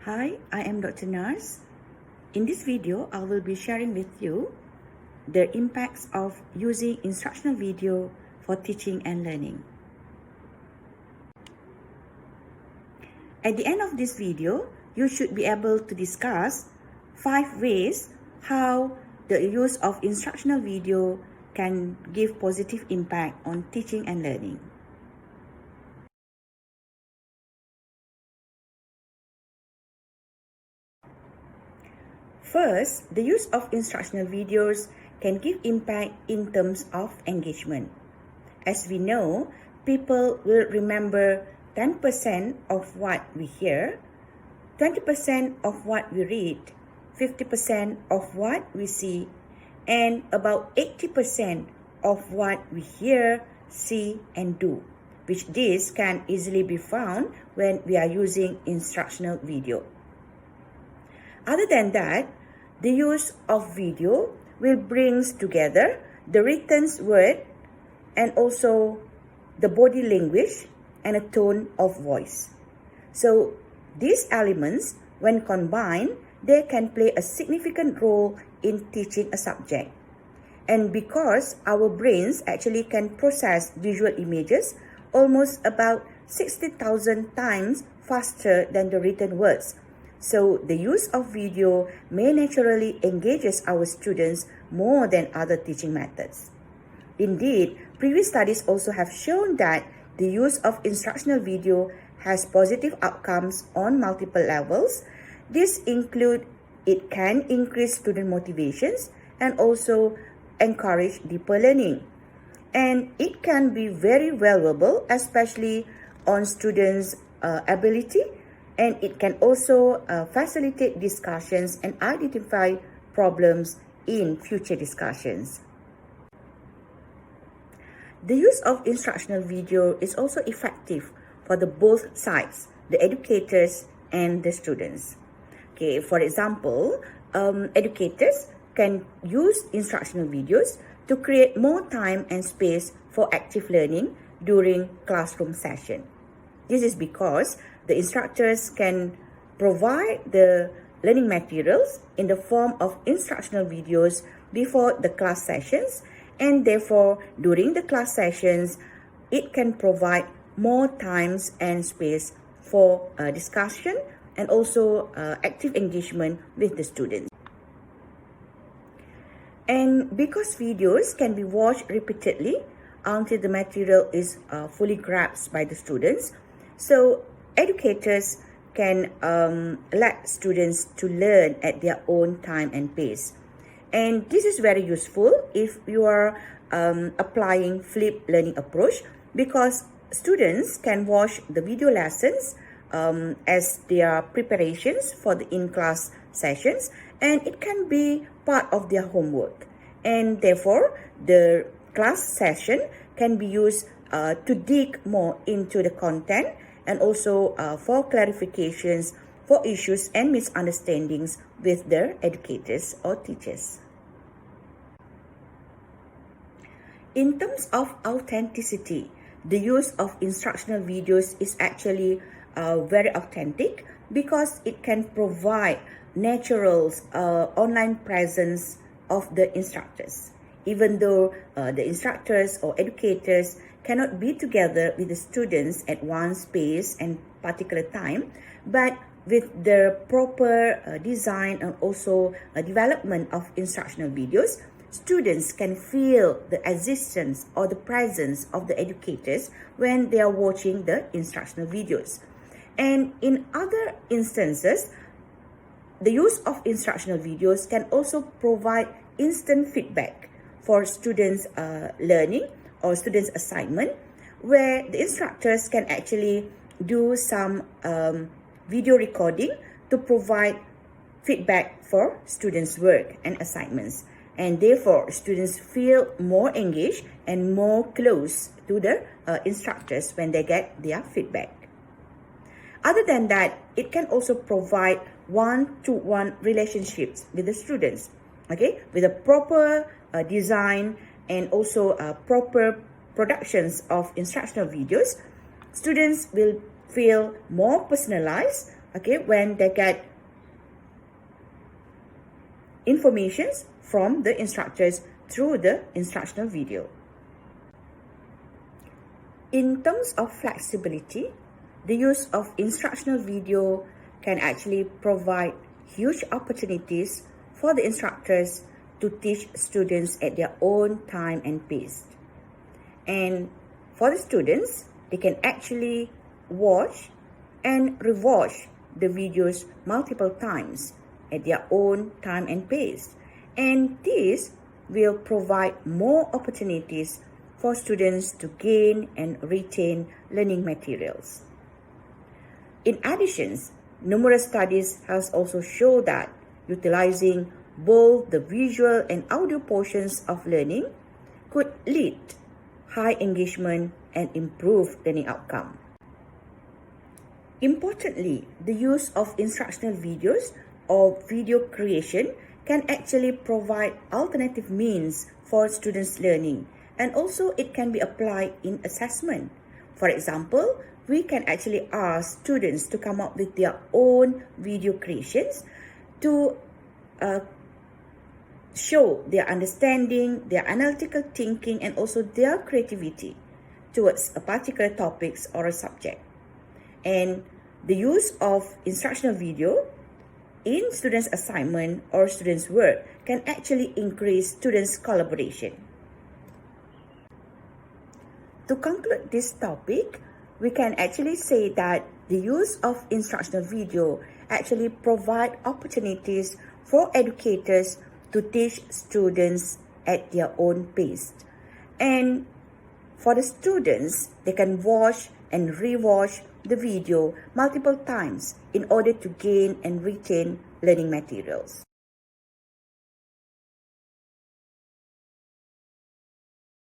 Hi, I am Dr. Nars. In this video, I will be sharing with you the impacts of using instructional video for teaching and learning. At the end of this video, you should be able to discuss 5 ways how the use of instructional video can give positive impact on teaching and learning. First, the use of instructional videos can give impact in terms of engagement. As we know, people will remember 10% of what we hear, 20% of what we read, 50% of what we see, and about 80% of what we hear, see, and do, which this can easily be found when we are using instructional video. Other than that, the use of video will bring together the written word and also the body language and a tone of voice. So these elements, when combined, they can play a significant role in teaching a subject. And because our brains actually can process visual images almost about 60,000 times faster than the written words, so the use of video may naturally engages our students more than other teaching methods. Indeed, previous studies also have shown that the use of instructional video has positive outcomes on multiple levels. This include it can increase student motivations and also encourage deeper learning. And it can be very valuable, especially on students' ability, and it can also facilitate discussions and identify problems in future discussions. The use of instructional video is also effective for the both sides, the educators and the students. Okay, for example, educators can use instructional videos to create more time and space for active learning during classroom session. This is because the instructors can provide the learning materials in the form of instructional videos before the class sessions, and therefore during the class sessions, it can provide more times and space for discussion and also active engagement with the students. And because videos can be watched repeatedly until the material is fully grasped by the students, so educators can let students to learn at their own time and pace. And this is very useful if you are applying flipped learning approach, because students can watch the video lessons as their preparations for the in-class sessions, and it can be part of their homework. And therefore, the class session can be used to dig more into the content and also for clarifications for issues and misunderstandings with their educators or teachers. In terms of authenticity, the use of instructional videos is actually very authentic because it can provide natural online presence of the instructors. Even though the instructors or educators cannot be together with the students at one space and particular time, but with the proper design and also development of instructional videos, students can feel the existence or the presence of the educators when they are watching the instructional videos. And in other instances, the use of instructional videos can also provide instant feedback for students' learning or students' assignment, where the instructors can actually do some video recording to provide feedback for students' work and assignments. And therefore, students feel more engaged and more close to the instructors when they get their feedback. Other than that, it can also provide one-to-one relationships with the students, okay, with a proper design and also proper productions of instructional videos. Students will feel more personalized when they get informations from the instructors through the instructional video. In terms of flexibility, the use of instructional video can actually provide huge opportunities for the instructors to teach students at their own time and pace. And for the students, they can actually watch and rewatch the videos multiple times at their own time and pace. And this will provide more opportunities for students to gain and retain learning materials. In addition, numerous studies have also shown that utilizing both the visual and audio portions of learning could lead high engagement and improve learning outcome. Importantly, the use of instructional videos or video creation can actually provide alternative means for students' learning, and also it can be applied in assessment. For example, we can actually ask students to come up with their own video creations to show their understanding, their analytical thinking, and also their creativity towards a particular topic or a subject. And the use of instructional video in students' assignment or students' work can actually increase students' collaboration. To conclude this topic, we can actually say that the use of instructional video actually provide opportunities for educators to teach students at their own pace. And for the students, they can watch and rewatch the video multiple times in order to gain and retain learning materials.